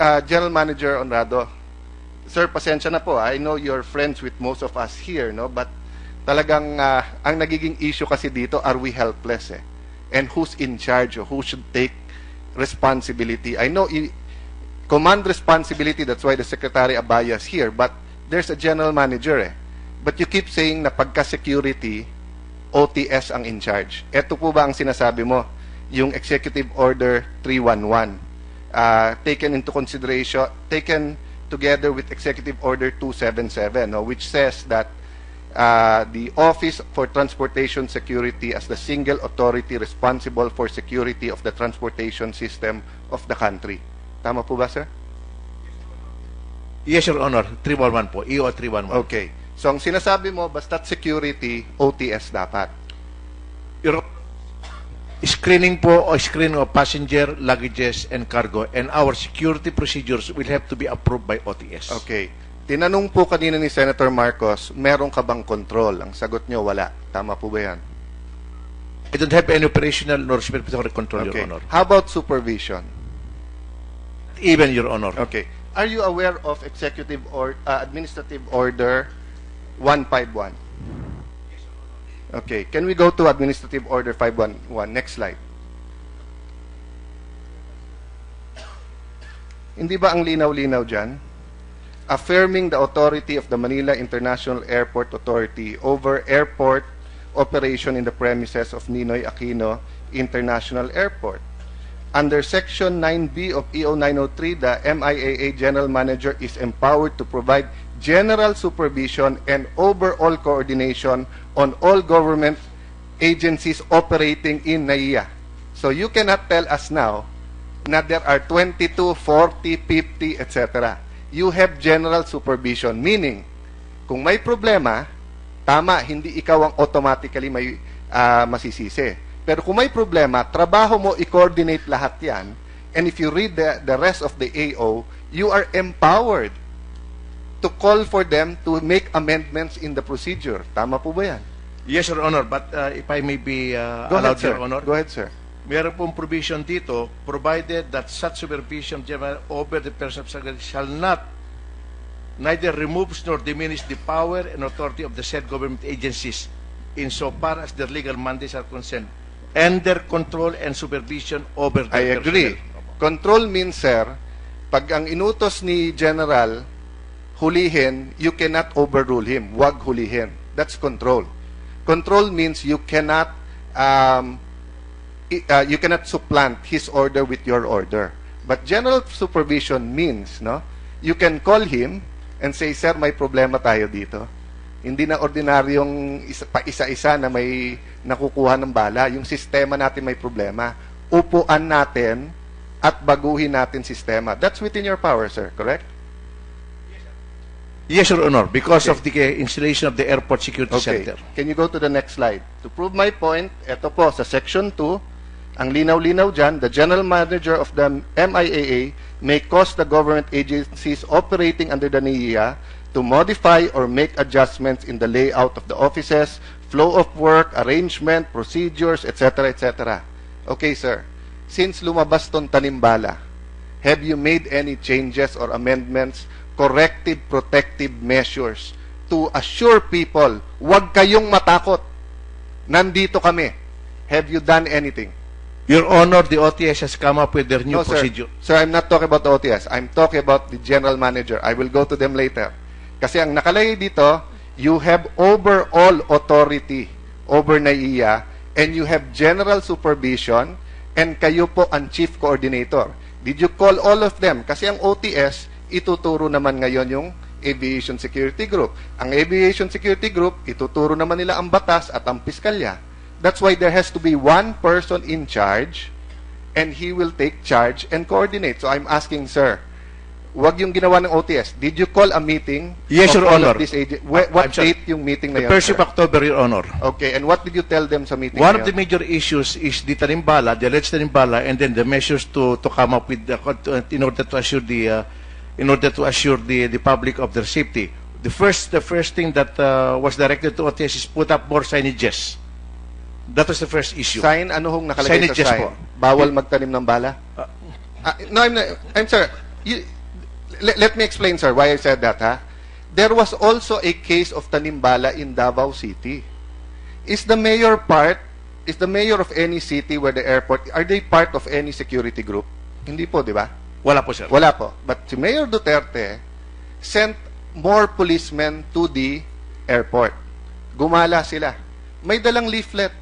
General Manager Honrado, sir, pasensya na po. I know you're friends with most of us here, no? But talagang ang nagiging issue kasi dito, are we helpless eh? And who's in charge or who should take responsibility? I know command responsibility, that's why the Secretary Abaya is here, but there's a general manager eh. But you keep saying na pagka-security, OTS ang in charge. Ito po ba ang sinasabi mo? Yung Executive Order 311, taken into consideration, taken together with Executive Order 277, no, which says that the Office for Transportation Security as the single authority responsible for security of the transportation system of the country. Tama po ba, sir? Yes, Your Honor. 311 po. EO 311. Okay. So, ang sinasabi mo, basta't security, OTS dapat. Your screening po o screening of passenger, luggages, and cargo, and our security procedures will have to be approved by OTS. Okay. Tinanong po kanina ni Senator Marcos, meron ka bang control? Ang sagot nyo, wala. Tama po ba yan? I don't have any operational nor supervisory control, Okay. Your Honor. How about supervision? Even, Your Honor. Okay. Are you aware of Executive or Administrative Order 151? Okay. Can we go to Administrative Order 511? Next slide. Hindi ba ang linaw-linaw dyan? Affirming the authority of the Manila International Airport Authority over airport operation in the premises of Ninoy Aquino International Airport. Under Section 9B of EO 903, the MIAA General Manager is empowered to provide general supervision and overall coordination on all government agencies operating in NAIA. So you cannot tell us now na there are 22, 40, 50, etc. You have general supervision, meaning kung may problema, tama, hindi ikaw ang automatically may masisisi. Pero kung may problema, trabaho mo i-coordinate lahat yan. And if you read the rest of the AO, you are empowered to call for them to make amendments in the procedure. Tama po ba yan? Yes, Your Honor. But if I may be Go allowed, ahead, sir. Your Honor. Go ahead, sir. Meron pong provision dito, provided that such supervision over the person of secretary shall not neither removes nor diminish the power and authority of the said government agencies insofar as their legal mandates are concerned, and their control and supervision over the I agree. Control means, sir, pag ang inutos ni General hulihin, you cannot overrule him. Huwag hulihin. That's control. Control means you cannot supplant his order with your order. But general supervision means, no, you can call him and say, sir, may problema tayo dito. Hindi na ordinaryong isa-isa na may nakukuha ng bala. Yung sistema natin may problema. Upuan natin at baguhin natin sistema. That's within your power, sir. Correct? Yes, Your Honor, because of the installation of the Airport Security Okay. Center. Can you go to the next slide? To prove my point, ito po, sa Section 2, ang linaw-linaw dyan, the General Manager of the MIAA may cause the government agencies operating under the NAIA to modify or make adjustments in the layout of the offices, flow of work, arrangement, procedures, etc., etc. Okay, sir. Since lumabas tong tanimbala, have you made any changes or amendments, corrective, protective measures to assure people, huwag kayong matakot, nandito kami? Have you done anything? Your Honor, the OTS has come up with their new procedure. Sir, I'm not talking about the OTS. I'm talking about the general manager. I will go to them later. Kasi ang nakalagay dito, you have overall authority over NAIA and you have general supervision and kayo po ang chief coordinator. Did you call all of them? Kasi ang OTS, ituturo naman ngayon yung Aviation Security Group. Ang Aviation Security Group, ituturo naman nila ang batas at ang piskalya. That's why there has to be one person in charge and he will take charge and coordinate. So I'm asking, sir, wag yung ginawa ng OTS. Did you call a meeting? Yes, Your Honor. What date yung meeting na The yun, 1st sir? of October, Your Honor. Okay, and what did you tell them sa meeting One na of the yun? major issues is the tanimbala, the alleged tanimbala, and then the measures to come up with in order to assure the public of their safety. The first thing that was directed to OTS is put up more signages. That was the first issue. Sign, ano hong nakalagay Signages sa sign? po. Bawal magtanim ng bala? No, I'm sorry. You, let me explain, sir, why I said that, ha? There was also a case of tanimbala in Davao City. Is the mayor of any city where the airport, are they part of any security group? Hindi po, di ba? Wala po, sir. Wala po. But si Mayor Duterte sent more policemen to the airport. Gumala sila. May dalang leaflet.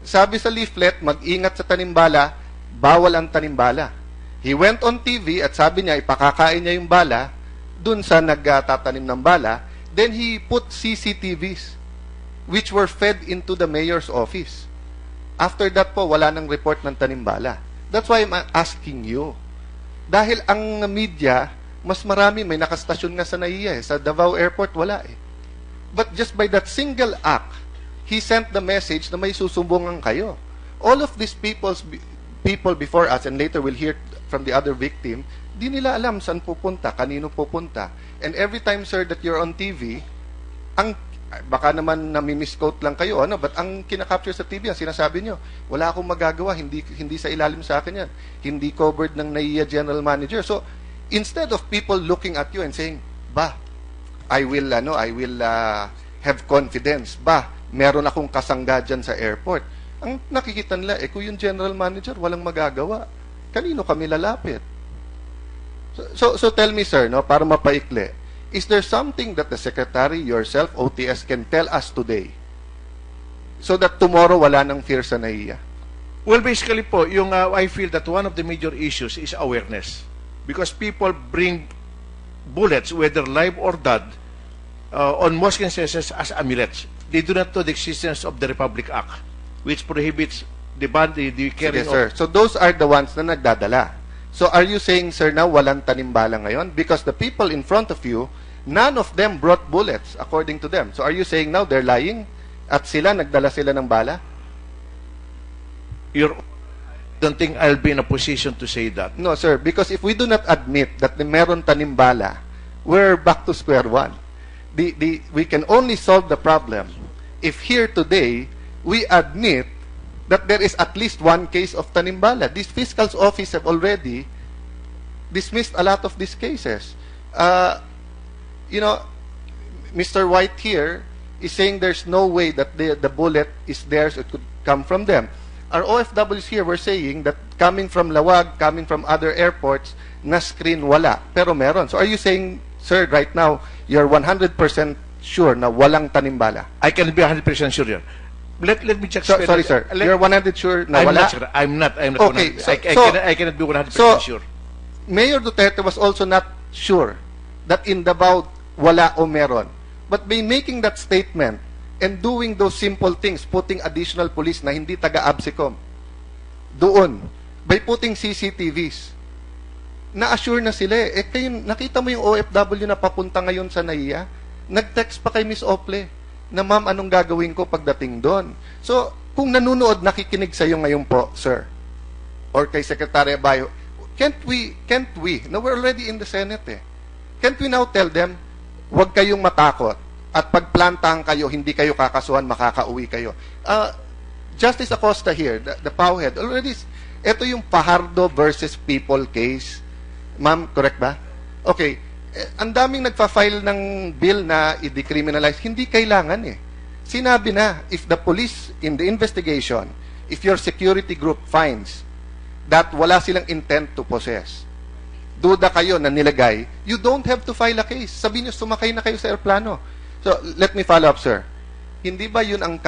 Sabi sa leaflet, mag-ingat sa tanimbala, bawal ang tanimbala. He went on TV at sabi niya, ipakakain niya yung bala dun sa nagtatanim ng bala. Then he put CCTVs which were fed into the mayor's office. After that po, wala nang report ng tanimbala. That's why I'm asking you. Dahil ang media, mas marami, may nakastasyon nga sa NAIA. Sa Davao Airport, wala eh. But just by that single act, he sent the message na may susumbungan kayo. All of these people before us, and later we'll hear from the other victim, di nila alam saan pupunta, kanino pupunta. And every time, sir, that you're on TV, baka naman nami-misquote lang kayo, ano, but ang kinakapture sa TV, ang sinasabi nyo, wala akong magagawa, hindi sa ilalim sa akin yan. Hindi covered ng NAIA General Manager. So, instead of people looking at you and saying, I will have confidence. Meron akong kasangga dyan sa airport. Ang nakikita nila, kung yung General Manager, walang magagawa. Kanino kami lalapit? So tell me, sir, no, para mapaikli, is there something that the Secretary, yourself, OTS, can tell us today so that tomorrow wala nang fear sa NAIA? Well, basically po, I feel that one of the major issues is awareness. Because people bring bullets, whether live or dead, on most instances as amulets. They do not know the existence of the Republic Act, which prohibits the carrying Sige, sir. So those are the ones na nagdadala. So are you saying, sir, na walang tanimbala ngayon? Because the people in front of you, none of them brought bullets, according to them. So are you saying now they're lying? At nagdala sila ng bala? I don't think I'll be in a position to say that. No, sir, because if we do not admit that meron tanimbala, we're back to square one. We can only solve the problem if here today we admit that there is at least one case of tanimbala. This fiscal's office have already dismissed a lot of these cases. Mr. White here is saying there's no way that the bullet is theirs, it could come from them. Our OFWs here were saying that coming from Lawag, coming from other airports, na screen wala, pero meron. So are you saying, sir, right now, you're 100% sure na walang tanimbala? I can be 100% sure here. Let me just sorry, sir. You're 100% sure na wala? I'm not. Okay, 100%. I cannot be 100% sure. Mayor Duterte was also not sure that in Davao wala o meron. But by making that statement and doing those simple things, putting additional police na hindi taga-ABSICOM doon, by putting CCTVs, na-assure na sila kayo, nakita mo yung OFW na papunta ngayon sa NAIA? Nag-text pa kay Miss Ople na, ma'am, anong gagawin ko pagdating doon? So, kung nanunood, nakikinig sa iyo ngayon po, sir, or kay Secretary Abayo, can't we, no, we're already in the Senate can't we now tell them, huwag kayong matakot, at pagplantahan kayo, hindi kayo kakasuhan, makakauwi kayo. Justice Acosta here, the PAO head, already, ito yung Fajardo versus People case. Ma'am, correct ba? Okay. Ang daming nagfa-file ng bill na i-decriminalize. Hindi kailangan Sinabi na, if the police in the investigation, if your security group finds that wala silang intent to possess, duda kayo na nilagay, you don't have to file a case. Sabihin nyo, sumakay na kayo sa aeroplano. So, let me follow up, sir. Hindi ba yun ang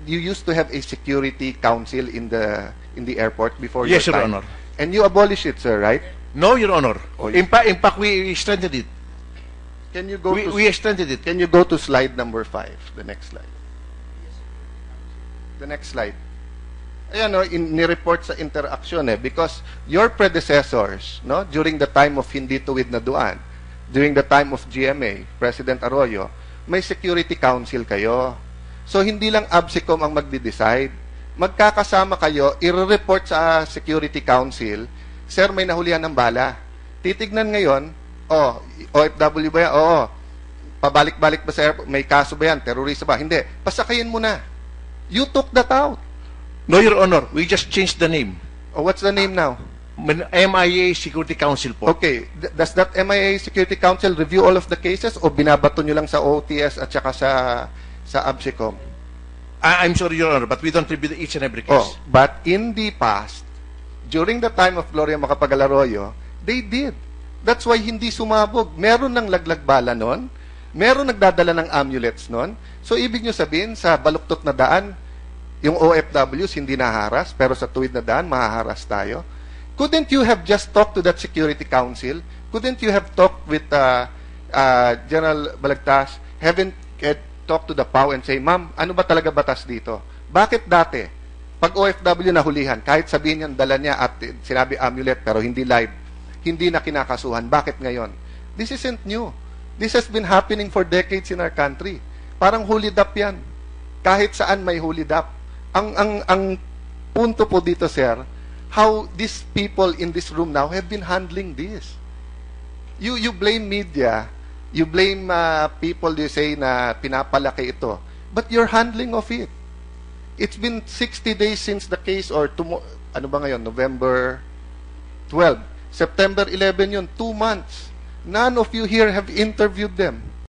you used to have a security council in the airport before Yes, your Your time? Honor. And you abolished it, sir, right? No, Your Honor. Oh, in fact, we extended it. Can you go We extended it. Can you go to slide number 5, the next slide? The next slide. Ayan, ni-report sa interaction because your predecessors, no, during the time of Hindi Tuwid na Duan, during the time of GMA, President Arroyo, may security council kayo. So, hindi lang ABSICOM ang magde-decide. Magkakasama kayo, i-report sa security council, sir, may nahulihan ng bala. Titignan ngayon, OFW ba yan? Oo. Pabalik-balik ba sa airport? May kaso ba yan? Terorista ba? Hindi. Pasakayin mo na. You took that out. No, Your Honor. We just changed the name. What's the name now? MIA Security Council po. Okay, does that MIA Security Council review all of the cases o binabato nyo lang sa OTS at saka sa ABSECOM? I'm sorry, Your Honor, but we don't review each and every Oh, case. but in the past, during the time of Gloria Macapagal-Arroyo, they did. That's why hindi sumabog. Meron ng laglag bala nun, meron nagdadala ng amulets nun. So, ibig nyo sabihin, sa baluktot na daan, yung OFWs hindi naharas, pero sa tuwid na daan, mahaharas tayo. Couldn't you have just talked to that Security Council? Couldn't you have talked with General Balagtas? Haven't talked to the PAO and say, Ma'am, ano ba talaga batas dito? Bakit dati, pag OFW nahulihan, kahit sabihin niyan dala niya at sinabi amulet pero hindi live, hindi na kinakasuhan. Bakit ngayon? This isn't new. This has been happening for decades in our country. Parang hulid up yan. Kahit saan may hulid up. Ang punto po dito, sir, how these people in this room now have been handling this. You blame media, you blame people, you say na pinapalaki ito, but your handling of it. It's been 60 days since the case, or ano ba ngayon, November 12. September 11 yun, 2 months. None of you here have interviewed them.